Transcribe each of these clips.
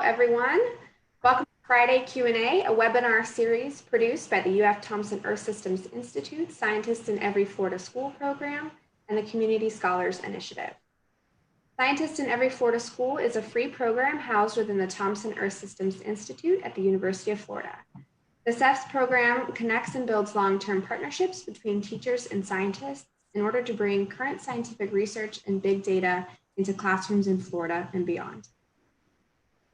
everyone. Welcome to Friday Q&A, a webinar series produced by the UF Thompson Earth Systems Institute, Scientists in Every Florida School program, and the Community Scholars Initiative. Scientists in Every Florida School is a free program housed within the Thompson Earth Systems Institute at the University of Florida. The CEFS program connects and builds long-term partnerships between teachers and scientists in order to bring current scientific research and big data into classrooms in Florida and beyond.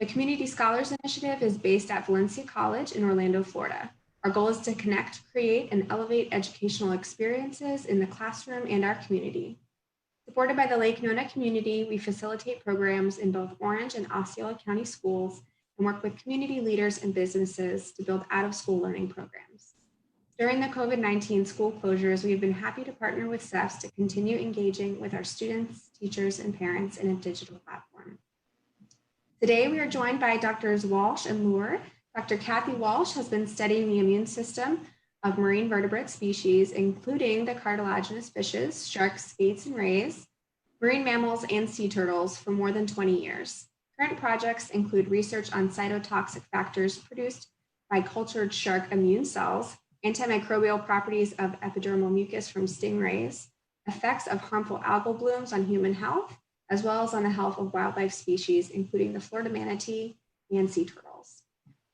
The Community Scholars Initiative is based at Valencia College in Orlando, Florida. Our goal is to connect, create, and elevate educational experiences in the classroom and our community. Supported by the Lake Nona community, we facilitate programs in both Orange and Osceola County schools and work with community leaders and businesses to build out-of-school learning programs. During the COVID-19 school closures, we have been happy to partner with CEFS to continue engaging with our students, teachers, and parents in a digital platform. Today, we are joined by Drs. Walsh and Luer. Dr. Kathy Walsh has been studying the immune system of marine vertebrate species, including the cartilaginous fishes, sharks, skates, and rays, marine mammals, and sea turtles for more than 20 years. Current projects include research on cytotoxic factors produced by cultured shark immune cells, antimicrobial properties of epidermal mucus from stingrays, effects of harmful algal blooms on human health, as well as on the health of wildlife species, including the Florida manatee and sea turtles.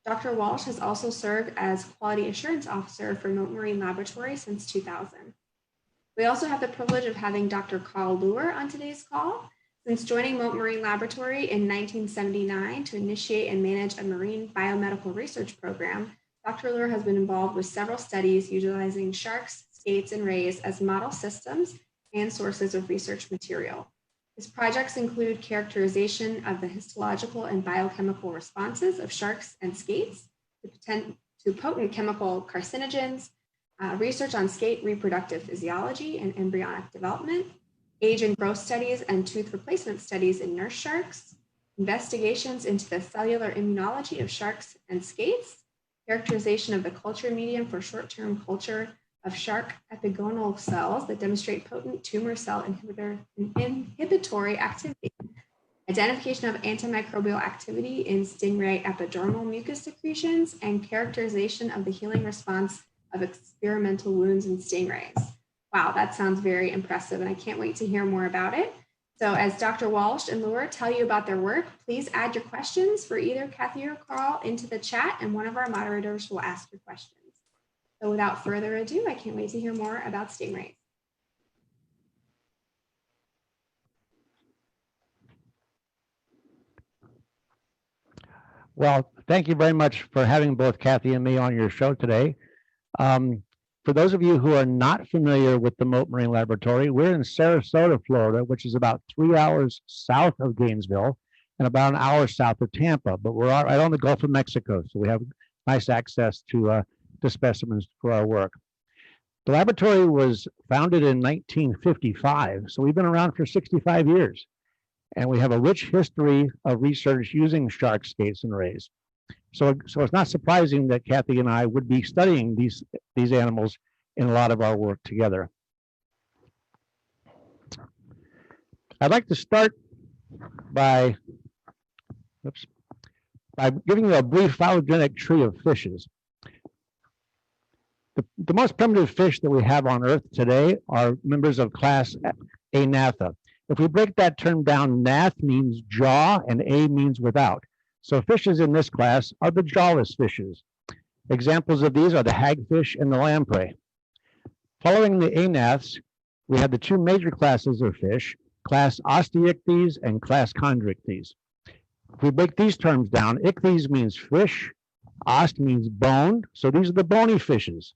Dr. Walsh has also served as Quality Assurance Officer for Mote Marine Laboratory since 2000. We also have the privilege of having Dr. Carl Luer on today's call. Since joining Mote Marine Laboratory in 1979 to initiate and manage a marine biomedical research program, Dr. Luer has been involved with several studies utilizing sharks, skates, and rays as model systems and sources of research material. His projects include characterization of the histological and biochemical responses of sharks and skates to potent chemical carcinogens, research on skate reproductive physiology and embryonic development, age and growth studies and tooth replacement studies in nurse sharks, investigations into the cellular immunology of sharks and skates, characterization of the culture medium for short-term culture of shark epigonal cells that demonstrate potent tumor cell inhibitory activity, identification of antimicrobial activity in stingray epidermal mucus secretions, and characterization of the healing response of experimental wounds in stingrays. Wow, that sounds very impressive, and I can't wait to hear more about it. So as Dr. Walsh and Luer tell you about their work, please add your questions for either Kathy or Carl into the chat, and one of our moderators will ask your questions. So without further ado, I can't wait to hear more about stingrays. Well, thank you very much for having both Kathy and me on your show today. For those of you who are not familiar with the Mote Marine Laboratory, we're in Sarasota, Florida, which is about 3 hours south of Gainesville and about an hour south of Tampa, but we're right on the Gulf of Mexico, so we have nice access to specimens for our work. The laboratory was founded in 1955, so we've been around for 65 years, and we have a rich history of research using shark skates and rays. So it's not surprising that Kathy and I would be studying these animals in a lot of our work together. I'd like to start by giving you a brief phylogenetic tree of fishes. The most primitive fish that we have on Earth today are members of class Anatha. If we break that term down, nath means jaw and a means without. So fishes in this class are the jawless fishes. Examples of these are the hagfish and the lamprey. Following the anaths, we have the two major classes of fish, class osteichthyes and class chondrichthyes. If we break these terms down, ichthyes means fish, ost means bone, so these are the bony fishes.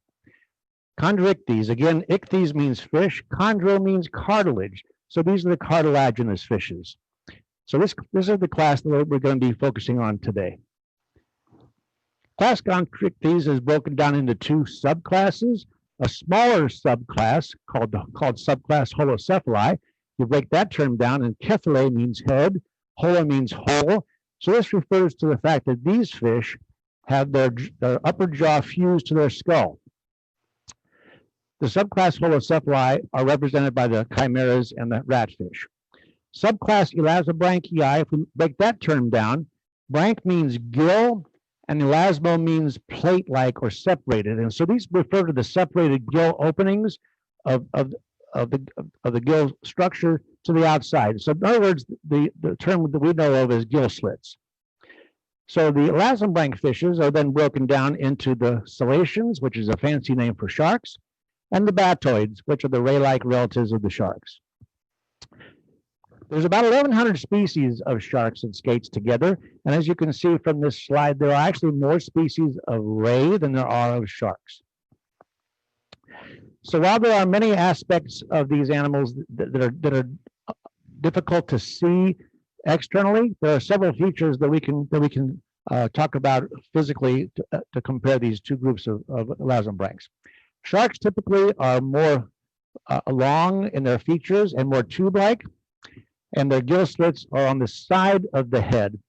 Chondrichthyes, again, ichthyes means fish, chondro means cartilage, so these are the cartilaginous fishes. So this is the class that we're going to be focusing on today. Class Chondrichthyes is broken down into two subclasses. A smaller subclass called subclass Holocephali. You break that term down, and kephale means head, hola means whole. So this refers to the fact that these fish have their upper jaw fused to their skull. The subclass Holocephali are represented by the chimeras and the ratfish. Subclass Elazobranchii, if we break that term down, Branch means gill, and elasmo means plate-like or separated. And so these refer to the separated gill openings of the gill structure to the outside. So in other words, the term that we know of as gill slits. So the elasmobranch fishes are then broken down into the cetaceans, which is a fancy name for sharks, and the batoids, which are the ray-like relatives of the sharks. There's about 1,100 species of sharks and skates together, and as you can see from this slide, there are actually more species of ray than there are of sharks. So while there are many aspects of these animals that are difficult to see externally, there are several features that we can talk about physically to compare these two groups of elasmobranchs. Sharks typically are more long in their features and more tube-like, and their gill slits are on the side of the head.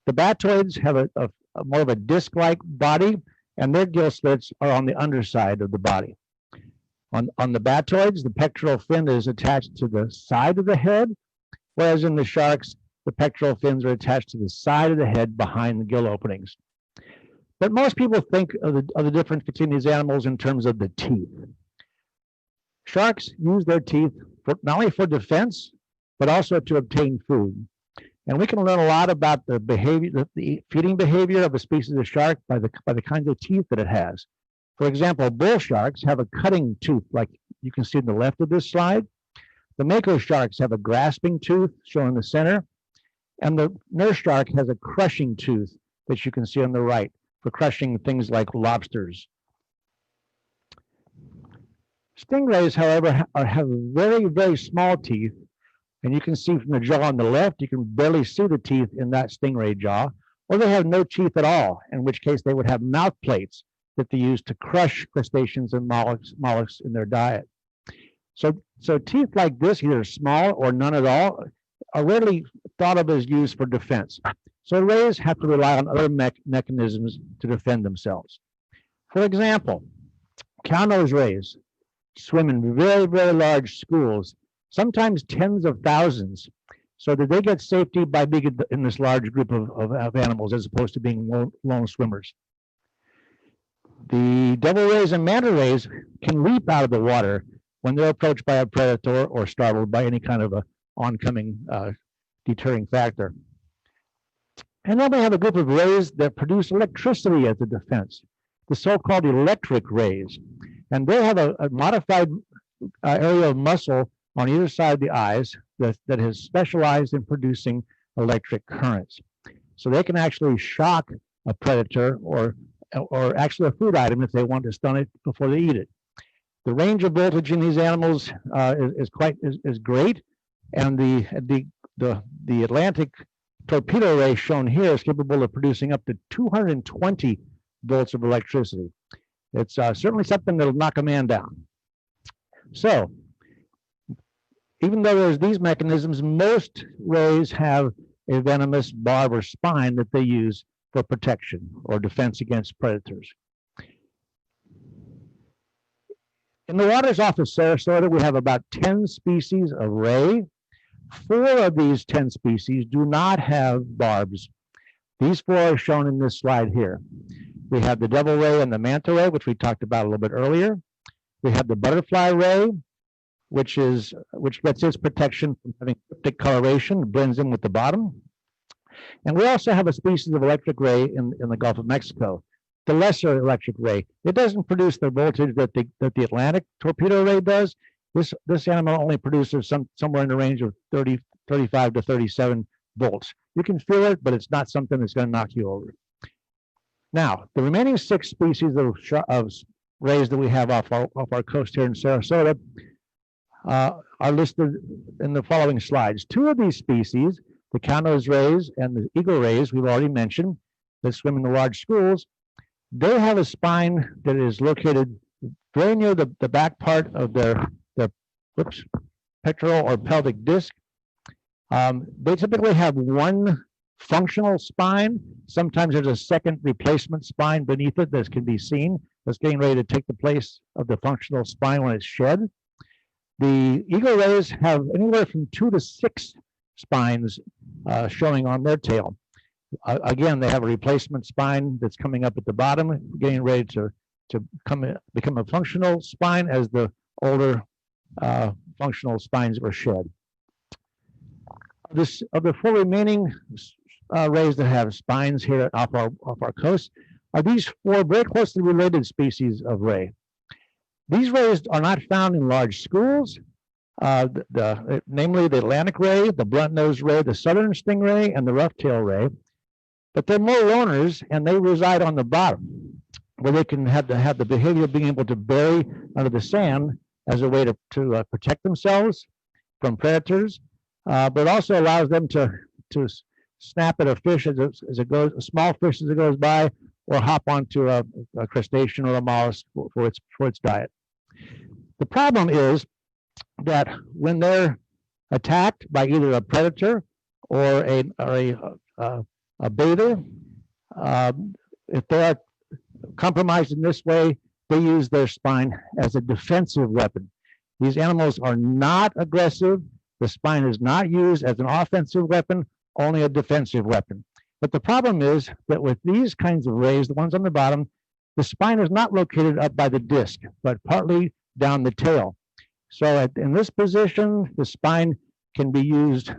The batoids have a more of a disc-like body, and their gill slits are on the underside of the body. On the batoids, the pectoral fin is attached to the side of the head, whereas in the sharks, the pectoral fins are attached to the side of the head behind the gill openings. But most people think of the difference between these animals in terms of the teeth. Sharks use their teeth not only for defense, but also to obtain food. And we can learn a lot about the behavior, the feeding behavior of a species of shark by the kinds of teeth that it has. For example, bull sharks have a cutting tooth, like you can see on the left of this slide. The mako sharks have a grasping tooth, shown in the center. And the nurse shark has a crushing tooth that you can see on the right for crushing things like lobsters. Stingrays, however, have very, very small teeth. And you can see from the jaw on the left, you can barely see the teeth in that stingray jaw, or they have no teeth at all, in which case they would have mouth plates that they use to crush crustaceans and mollusks in their diet. So teeth like this, either small or none at all, are rarely thought of as used for defense. So rays have to rely on other mechanisms to defend themselves. For example, cow-nosed rays swim in very, very large schools, sometimes tens of thousands, so that they get safety by being in this large group of animals as opposed to being lone swimmers. The devil rays and manta rays can leap out of the water when they're approached by a predator or startled by any kind of a oncoming deterring factor. And then we have a group of rays that produce electricity as a defense, the so-called electric rays. And they have a modified area of muscle on either side of the eyes that is specialized in producing electric currents. So they can actually shock a predator or actually a food item if they want to stun it before they eat it. The range of voltage in these animals is great, and the Atlantic torpedo ray shown here is capable of producing up to 220 volts of electricity. It's certainly something that'll knock a man down. So, even though there's these mechanisms, most rays have a venomous barb or spine that they use for protection or defense against predators. In the waters off of Sarasota, we have about 10 species of ray. 4 of these 10 species do not have barbs. These 4 are shown in this slide here. We have the devil ray and the manta ray, which we talked about a little bit earlier. We have the butterfly ray, which gets its protection from having cryptic coloration, blends in with the bottom. And we also have a species of electric ray in the Gulf of Mexico, the lesser electric ray. It doesn't produce the voltage that the Atlantic torpedo ray does. This animal only produces somewhere in the range of 35 to 37 volts. You can feel it, but it's not something that's going to knock you over. Now, the remaining 6 species of rays that we have off our coast here in Sarasota are listed in the following slides. 2 of these species, the cow-nosed rays and the eagle rays, we've already mentioned, that swim in the large schools, they have a spine that is located very near the back part of their pectoral or pelvic disc. They typically have one functional spine. Sometimes there's a second replacement spine beneath it that can be seen that's getting ready to take the place of the functional spine when it's shed. The eagle rays have anywhere from 2 to 6 spines showing on their tail. Again, they have a replacement spine that's coming up at the bottom, getting ready to become a functional spine as the older functional spines were shed. Of the four remaining rays that have spines here off our coast are these four very closely related species of ray. These rays are not found in large schools, namely the Atlantic ray, the blunt-nosed ray, the southern stingray, and the rough-tail ray. But they're more loners, and they reside on the bottom, where they can have the behavior of being able to bury under the sand as a way to protect themselves from predators, but also allows them to snap at a fish as it goes, a small fish as it goes by, or hop onto a crustacean or a mollusk for its diet. The problem is that when they're attacked by either a predator or a bather, if they are compromised in this way, they use their spine as a defensive weapon. These animals are not aggressive. The spine is not used as an offensive weapon, only a defensive weapon. But the problem is that with these kinds of rays, the ones on the bottom, the spine is not located up by the disc, but partly down the tail. So in this position, the spine can be used a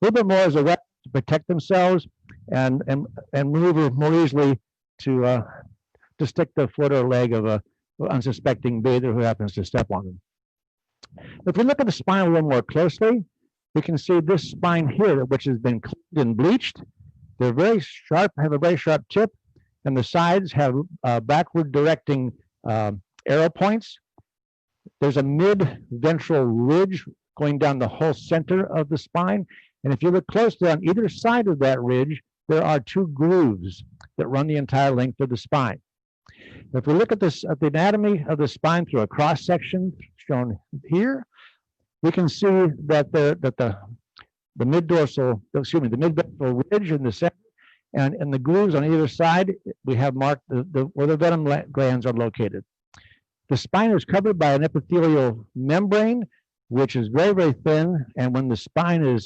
little bit more as a weapon to protect themselves and maneuver more easily to stick the foot or leg of an unsuspecting bather who happens to step on them. If we look at the spine a little more closely, we can see this spine here, which has been cleaned and bleached. They're very sharp, have a very sharp tip, and the sides have backward directing arrow points. There's a mid-ventral ridge going down the whole center of the spine. And if you look closely on either side of that ridge, there are two grooves that run the entire length of the spine. If we look at this at the anatomy of the spine through a cross section shown here, we can see that the mid-ventral ridge in the center and the grooves on either side, we have marked where the venom glands are located. The spine is covered by an epithelial membrane, which is very, very thin, and when the spine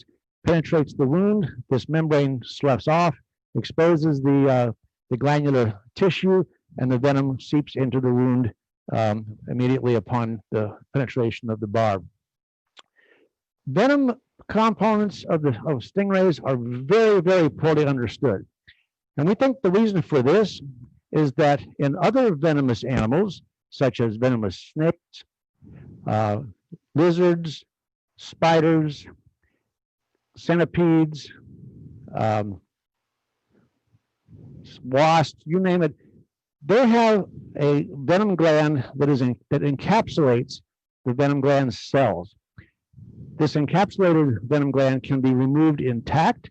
penetrates the wound, this membrane sloughs off, exposes the glandular tissue, and the venom seeps into the wound immediately upon the penetration of the barb. Venom components of stingrays are very, very poorly understood. And we think the reason for this is that in other venomous animals, such as venomous snakes, lizards, spiders, centipedes, wasps, you name it, they have a venom gland that encapsulates the venom gland cells. This encapsulated venom gland can be removed intact,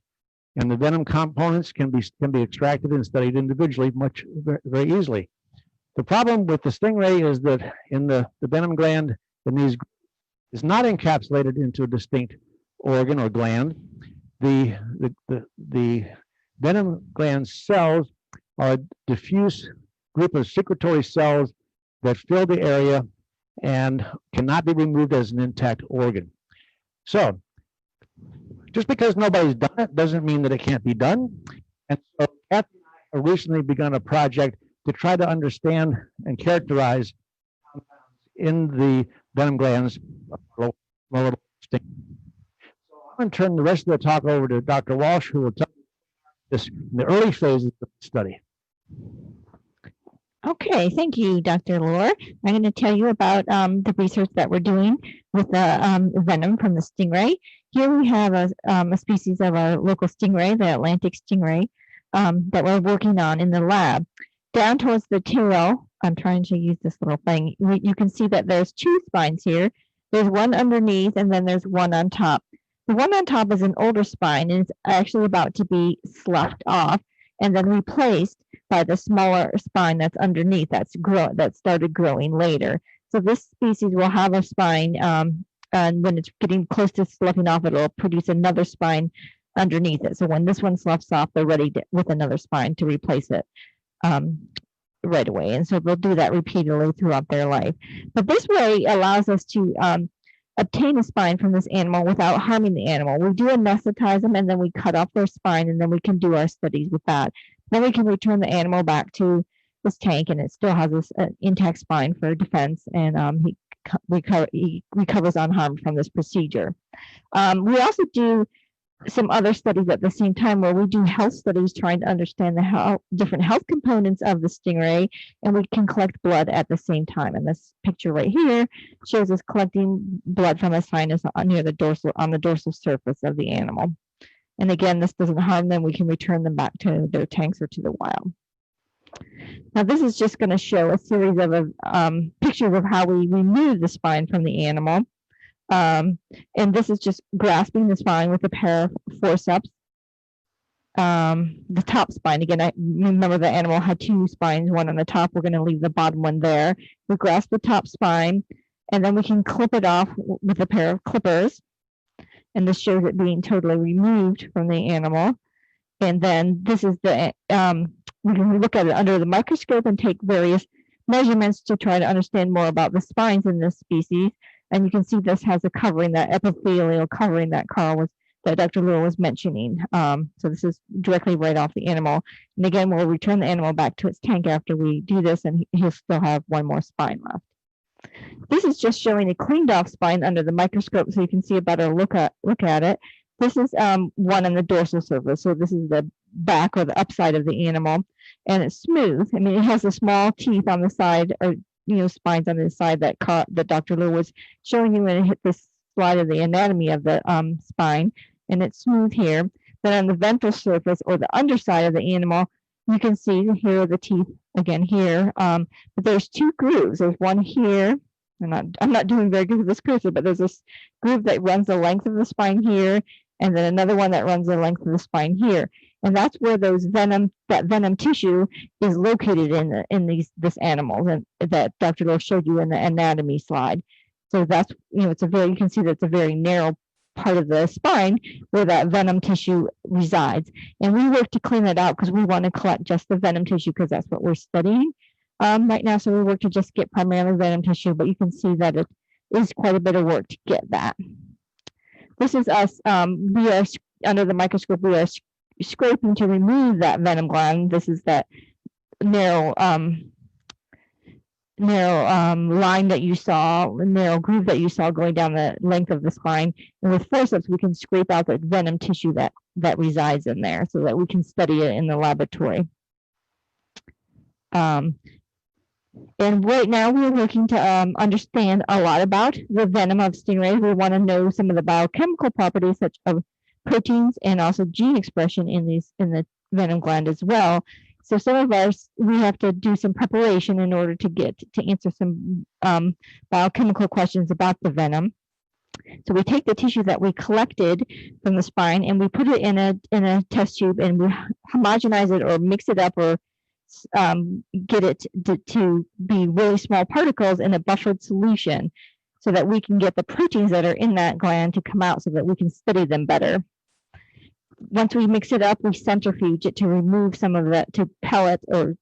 and the venom components can be extracted and studied individually very easily. The problem with the stingray is that in the venom gland in these is not encapsulated into a distinct organ or gland. The venom gland cells are a diffuse group of secretory cells that fill the area and cannot be removed as an intact organ. So, just because nobody's done it doesn't mean that it can't be done. And so, Kathy and I have recently begun a project to try to understand and characterize in the venom glands. So I'm going to turn the rest of the talk over to Dr. Walsh, who will tell you this in the early phases of the study. Okay, thank you, Dr. Luer. I'm going to tell you about the research that we're doing with the venom from the stingray. Here we have a species of our local stingray, the Atlantic stingray, that we're working on in the lab. Down towards the tail, I'm trying to use this little thing. You can see that there's two spines here. There's one underneath, and then there's one on top. The one on top is an older spine, and it's actually about to be sloughed off and then replaced by the smaller spine that's underneath that started growing later. So this species will have a spine, and when it's getting close to sloughing off, it'll produce another spine underneath it. So when this one sloughs off, they're ready with another spine to replace it right away. And so they'll do that repeatedly throughout their life. But this way allows us to obtain a spine from this animal without harming the animal. We do anesthetize them, and then we cut off their spine, and then we can do our studies with that. Then we can return the animal back to this tank, and it still has this intact spine for defense, and he recovers unharmed from this procedure. We also do some other studies at the same time where we do health studies trying to understand the different health components of the stingray, and we can collect blood at the same time. And this picture right here shows us collecting blood from a sinus near the dorsal surface of the animal. And again, this doesn't harm them. We can return them back to their tanks or to the wild. Now, this is just going to show a series of pictures of how we remove the spine from the animal. And this is just grasping the spine with a pair of forceps. The top spine, again, I remember the animal had two spines, one on the top. We're going to leave the bottom one there. We grasp the top spine, and then we can clip it off with a pair of clippers. And this shows it being totally removed from the animal. And then this is the, we can look at it under the microscope and take various measurements to try to understand more about the spines in this species. And you can see this has a covering, that epithelial covering that that Dr. Luer was mentioning. So this is directly right off the animal. And again, we'll return the animal back to its tank after we do this, and he'll still have one more spine left. This is just showing a cleaned off spine under the microscope, so you can see a better look at it. This is one on the dorsal surface. So this is the back or the upside of the animal, and it's smooth. I mean, it has the small teeth on the side, or spines on the side that Dr. Luer was showing you when it hit this slide of the anatomy of the spine, and it's smooth here. Then on the ventral surface or the underside of the animal, you can see here are the teeth again here. But there's two grooves. There's one here. I'm not doing very good with this cursor, but there's this groove that runs the length of the spine here, and then another one that runs the length of the spine here. And that's where that venom tissue is located in this animal, and that Dr. Luer showed you in the anatomy slide. So that's, it's you can see that it's a very narrow part of the spine where that venom tissue resides. And we work to clean that out because we want to collect just the venom tissue, because that's what we're studying right now. So we work to just get primarily venom tissue, but you can see that it is quite a bit of work to get that. This is us. We are under the microscope. We are scraping to remove that venom gland. This is that narrow line that you saw, narrow groove that you saw going down the length of the spine. And with forceps, we can scrape out the venom tissue that resides in there, so that we can study it in the laboratory. And right now we're looking to understand a lot about the venom of stingrays. We want to know some of the biochemical properties such as proteins and also gene expression in the venom gland as well. So some of ours, we have to do some preparation in order to answer some biochemical questions about the venom. So we take the tissue that we collected from the spine and we put it in a test tube, and we homogenize it or mix it up, or get it to be really small particles in a buffered solution, so that we can get the proteins that are in that gland to come out, so that we can study them better. Once we mix it up, we centrifuge it to remove some of the, to pellet or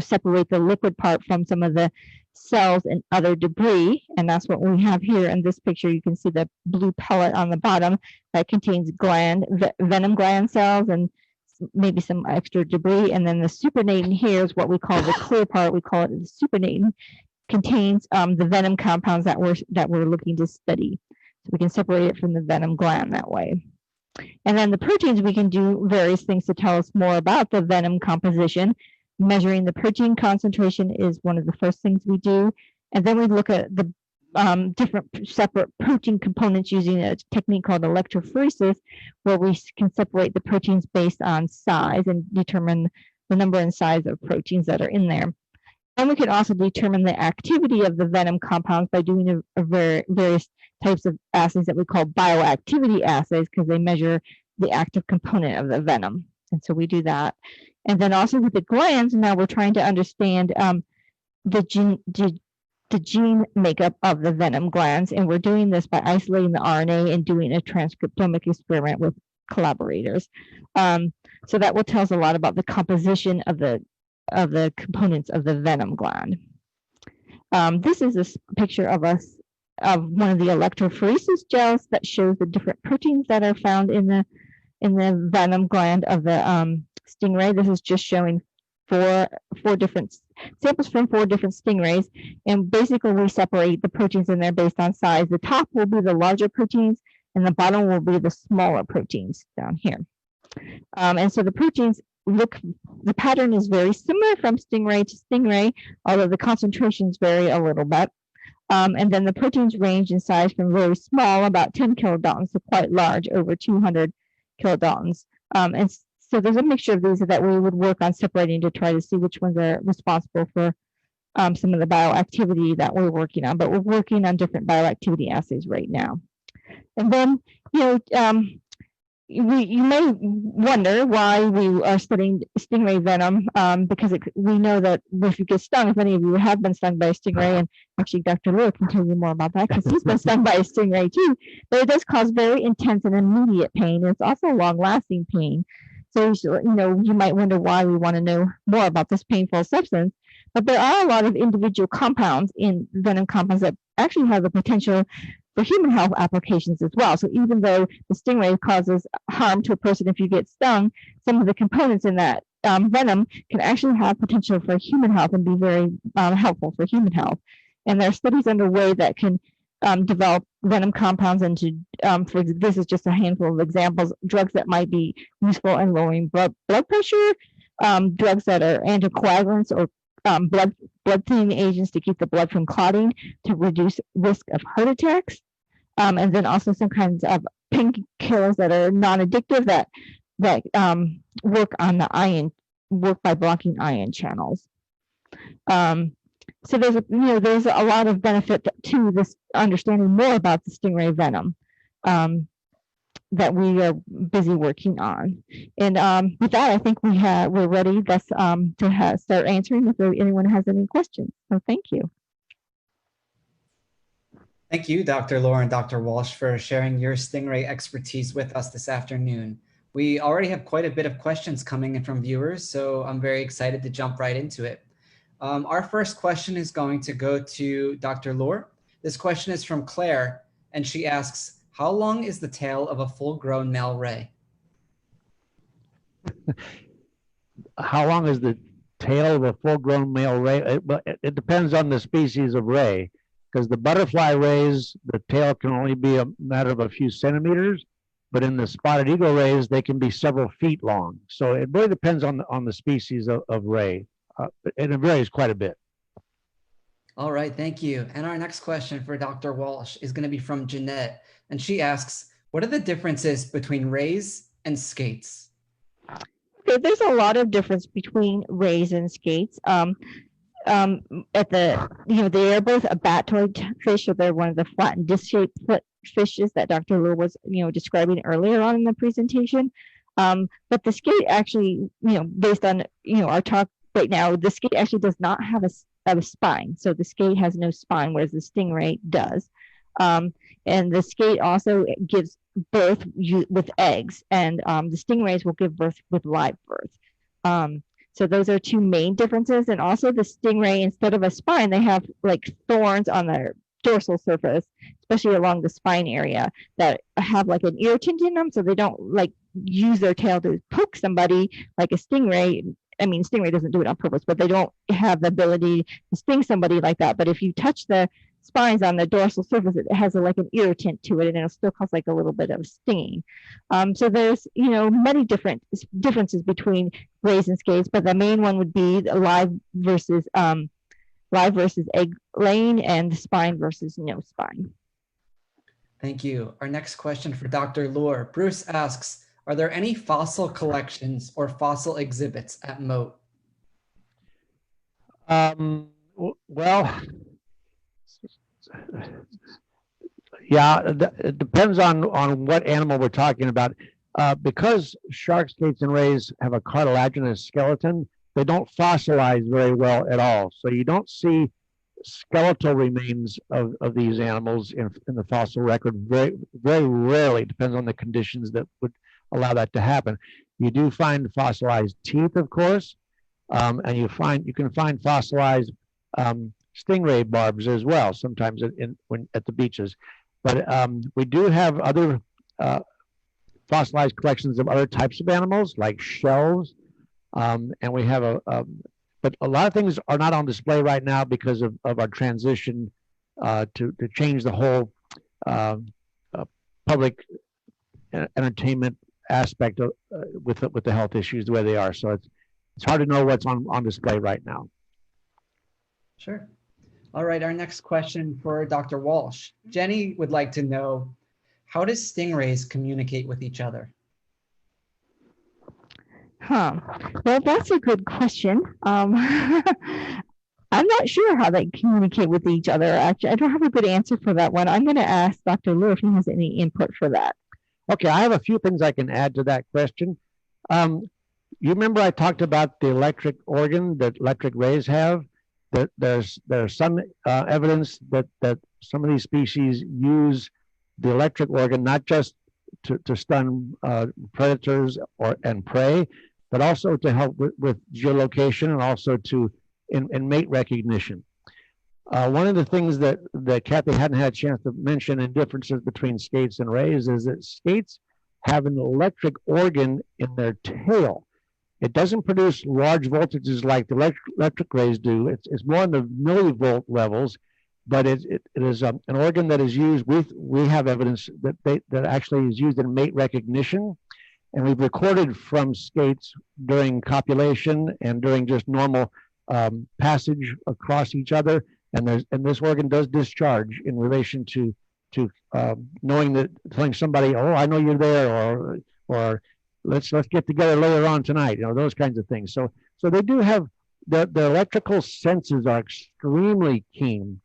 separate the liquid part from some of the cells and other debris. And that's what we have here in this picture. You can see the blue pellet on the bottom that contains venom gland cells and maybe some extra debris. And then the supernatant here is what we call the clear part. We call it the supernatant. Contains the venom compounds that we're looking to study. So we can separate it from the venom gland that way. And then the proteins, we can do various things to tell us more about the venom composition. Measuring the protein concentration is one of the first things we do. And then we look at the different separate protein components using a technique called electrophoresis, where we can separate the proteins based on size and determine the number and size of proteins that are in there. And we can also determine the activity of the venom compounds by doing various types of assays that we call bioactivity assays, because they measure the active component of the venom. And so we do that. And then also with the glands, now we're trying to understand the gene makeup of the venom glands. And we're doing this by isolating the RNA and doing a transcriptomic experiment with collaborators. So that will tell us a lot about the composition of the components of the venom gland. This is a picture of us one of the electrophoresis gels that shows the different proteins that are found in the venom gland of the stingray. This is just showing four different samples from 4 different stingrays, and basically we separate the proteins in there based on size. The top will be the larger proteins, and the bottom will be the smaller proteins down here. And so the proteins the pattern is very similar from stingray to stingray, although the concentrations vary a little bit. And then the proteins range in size from very small, about 10 kilodaltons, to quite large, over 200 kilodaltons. And so there's a mixture of these that we would work on separating to try to see which ones are responsible for some of the bioactivity that we're working on. But we're working on different bioactivity assays right now. And then, you may wonder why we are studying stingray venom, because we know that if you get stung, if any of you have been stung by a stingray, and actually Dr. Luer can tell you more about that because he's been stung by a stingray too, but it does cause very intense and immediate pain. It's also long-lasting pain. So, you might wonder why we want to know more about this painful substance. But there are a lot of individual compounds in venom compounds that actually have the potential for human health applications as well. So even though the stingray causes harm to a person if you get stung, some of the components in that venom can actually have potential for human health and be very helpful for human health. And there are studies underway that can develop venom compounds into, this is just a handful of examples, drugs that might be useful in lowering blood pressure, drugs that are anticoagulants or blood thinning agents to keep the blood from clotting, to reduce risk of heart attacks, and then also some kinds of painkillers that are non-addictive that work on the work by blocking ion channels. So there's a lot of benefit to this understanding more about the stingray venom that we are busy working on. And with that, I think we're ready to start answering if anyone has any questions. So thank you. Thank you, Dr. Luer and Dr. Walsh, for sharing your stingray expertise with us this afternoon. We already have quite a bit of questions coming in from viewers, so I'm very excited to jump right into it. Our first question is going to go to Dr. Luer. This question is from Claire, and she asks, how long is the tail of a full-grown male ray? How long is the tail of a full-grown male ray? It depends on the species of ray, because the butterfly rays, the tail can only be a matter of a few centimeters, but in the spotted eagle rays, they can be several feet long. So it really depends on the species of ray, and it varies quite a bit. All right, thank you. And our next question for Dr. Walsh is going to be from Jeanette. And she asks, what are the differences between rays and skates? There's a lot of difference between rays and skates. They are both a batoid fish, so they're one of the flat and disc-shaped fishes that Dr. Luer was, describing earlier on in the presentation. But the skate actually, based on, our talk right now, the skate actually does not have a spine. So the skate has no spine, whereas the stingray does. And the skate also gives birth with eggs, and the stingrays will give birth with live birth. So those are two main differences. And also the stingray, instead of a spine, they have like thorns on their dorsal surface, especially along the spine area, that have like an irritant in them, so they don't like use their tail to poke somebody like a stingray. I mean, stingray doesn't do it on purpose, but they don't have the ability to sting somebody like that. But if you touch the spines on the dorsal surface, it has like an irritant to it, and it'll still cause like a little bit of stinging. So there's many differences between rays and skates, but the main one would be the live versus egg laying, and the spine versus no spine. Thank you. Our next question for Dr. Luer. Bruce asks, are there any fossil collections or fossil exhibits at Mote? Well, yeah, it depends on what animal we're talking about. Because shark skates and rays have a cartilaginous skeleton, they don't fossilize very well at all. So you don't see skeletal remains of these animals in the fossil record. Very, very rarely. Depends on the conditions that would allow that to happen. You do find fossilized teeth, of course, and you can find fossilized stingray barbs as well, sometimes when at the beaches. But we do have other fossilized collections of other types of animals, like shells, and we have but a lot of things are not on display right now because of our transition to change the whole public entertainment aspect of, with the health issues the way they are. So it's hard to know what's on display right now. Sure. All right, our next question for Dr. Walsh. Jenny would like to know, how does stingrays communicate with each other? Well, that's a good question. I'm not sure how they communicate with each other. Actually, I don't have a good answer for that one. I'm going to ask Dr. Luer if he has any input for that. Okay, I have a few things I can add to that question. You remember I talked about the electric organ that electric rays have? That there's some evidence that some of these species use the electric organ not just to stun predators and prey, but also to help with geolocation and also in mate recognition. One of the things that Kathy hadn't had a chance to mention in differences between skates and rays is that skates have an electric organ in their tail. It doesn't produce large voltages like the electric rays do. It's more in the millivolt levels, but it is an organ that is used. We have evidence that actually is used in mate recognition, and we've recorded from skates during copulation and during just normal passage across each other, and this organ does discharge in relation to knowing that, telling somebody, oh, I know you're there, or let's get together later on tonight, those kinds of things. So they do have the electrical senses are extremely keen.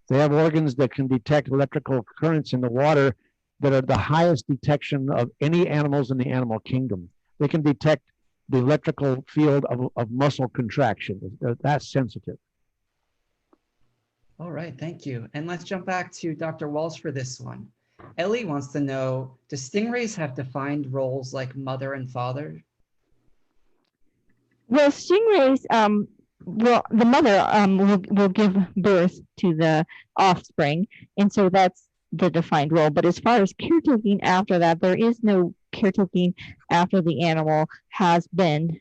They have organs that can detect electrical currents in the water that are the highest detection of any animals in the animal kingdom. They can detect the electrical field of muscle contraction. They're that sensitive. All right, thank you. And let's jump back to Dr. Walsh for this one. Ellie wants to know, do stingrays have defined roles like mother and father? Well, stingrays, the mother will give birth to the offspring, and so that's the defined role. But as far as caretaking after that, there is no caretaking after the animal has been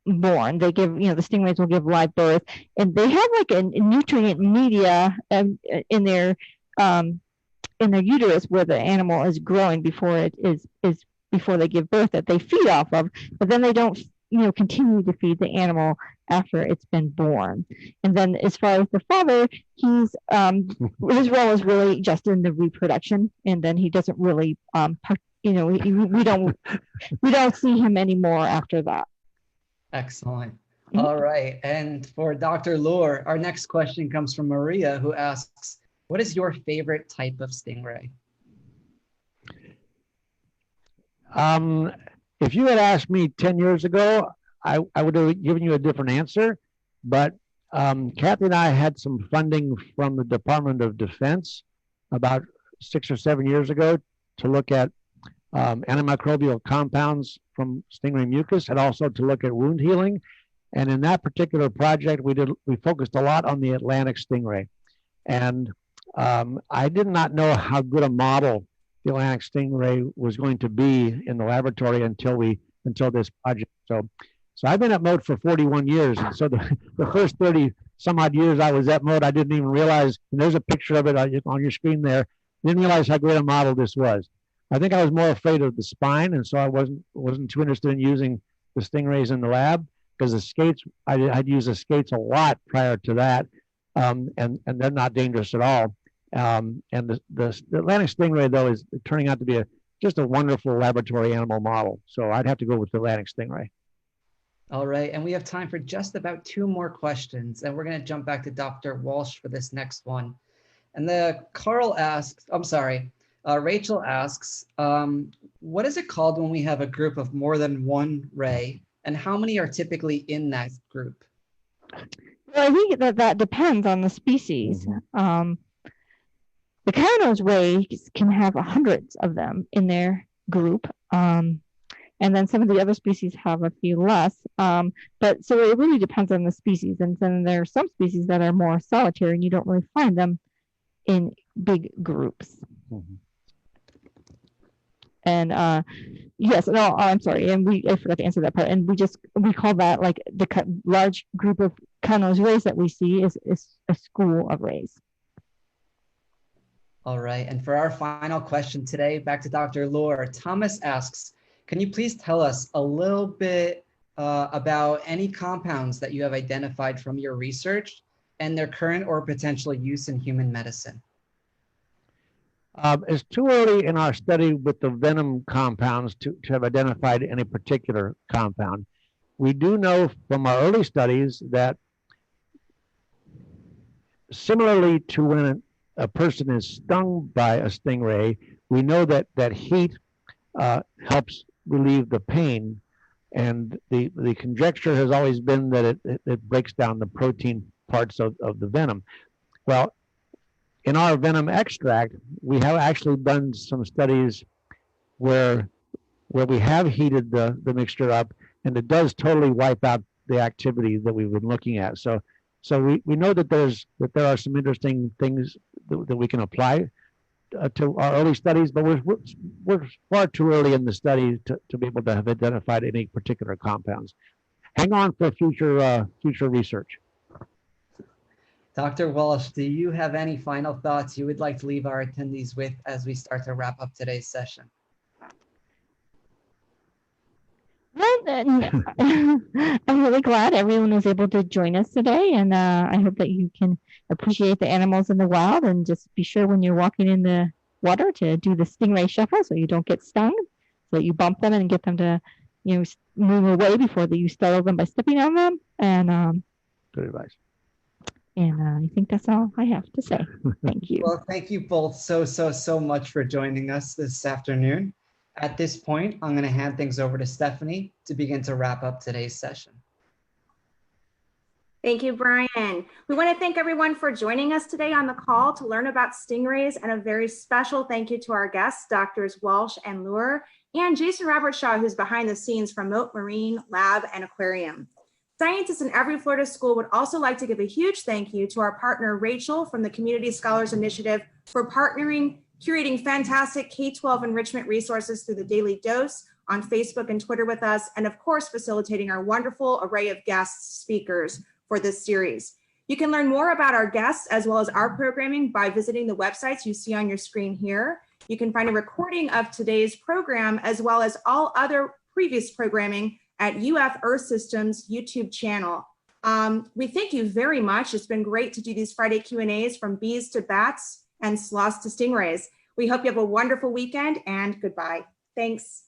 born. They give, the stingrays will give live birth, and they have like a nutrient media in their uterus where the animal is growing before it is before they give birth that they feed off of, but then they don't continue to feed the animal after it's been born. And then as far as the father, he's his role is really just in the reproduction, and then he doesn't really we don't see him anymore after that. Excellent. All right. And for Dr. Luer, our next question comes from Maria, who asks, what is your favorite type of stingray? If you had asked me 10 years ago, I would have given you a different answer. But Kathy and I had some funding from the Department of Defense about 6 or 7 years ago to look at antimicrobial compounds from stingray mucus, and also to look at wound healing. And in that particular project, we focused a lot on the Atlantic stingray. And I did not know how good a model the Atlantic stingray was going to be in the laboratory until this project. So I've been at Mote for 41 years. And so the first 30 some odd years I was at Mote, I didn't even realize, and there's a picture of it on your screen there, didn't realize how great a model this was. I think I was more afraid of the spine, and so I wasn't too interested in using the stingrays in the lab, because the skates, I'd use the skates a lot prior to that, and they're not dangerous at all. And the Atlantic stingray, though, is turning out to be just a wonderful laboratory animal model. So I'd have to go with the Atlantic stingray. All right, and we have time for just about 2 more questions, and we're going to jump back to Dr. Walsh for this next one. And Rachel asks, what is it called when we have a group of more than one ray, and how many are typically in that group? Well, I think that depends on the species. Mm-hmm. The Cardinals rays can have hundreds of them in their group. And And then some of the other species have a few less. But so it really depends on the species. And then there are some species that are more solitary and you don't really find them in big groups. Mm-hmm. And yes, no, I'm sorry. And I forgot to answer that part. And we call that like the large group of countless rays that we see is a school of rays. All right. And for our final question today, back to Dr. Luer, Thomas asks, can you please tell us a little bit about any compounds that you have identified from your research and their current or potential use in human medicine? It's too early in our study with the venom compounds to have identified any particular compound. We do know from our early studies that similarly to when a person is stung by a stingray, we know that heat helps relieve the pain. And the conjecture has always been that it breaks down the protein parts of the venom. Well, in our venom extract, we have actually done some studies where we have heated the mixture up, and it does totally wipe out the activity that we've been looking at. So we know that there are some interesting things that we can apply to our early studies, but we're far too early in the study to be able to have identified any particular compounds. Hang on for future research. Dr. Walsh, do you have any final thoughts you would like to leave our attendees with as we start to wrap up today's session? I'm really glad everyone was able to join us today, and I hope that you can appreciate the animals in the wild, and just be sure when you're walking in the water to do the stingray shuffle so you don't get stung, so that you bump them and get them to move away before you startle them by stepping on them. And good advice. And I think that's all I have to say. Thank you. Well, thank you both so much for joining us this afternoon. At this point, I'm going to hand things over to Stephanie to begin to wrap up today's session. Thank you, Brian. We want to thank everyone for joining us today on the call to learn about stingrays, and a very special thank you to our guests, Drs. Walsh and Luer, and Jason Robertshaw, who's behind the scenes from Mote Marine Lab and Aquarium. Scientists in every Florida school would also like to give a huge thank you to our partner, Rachel, from the Community Scholars Initiative, for curating fantastic K-12 enrichment resources through the Daily Dose on Facebook and Twitter with us, and of course, facilitating our wonderful array of guest speakers for this series. You can learn more about our guests as well as our programming by visiting the websites you see on your screen here. You can find a recording of today's program as well as all other previous programming at UF Earth Systems YouTube channel. We thank you very much. It's been great to do these Friday Q&As from bees to bats and sloths to stingrays. We hope you have a wonderful weekend, and goodbye. Thanks.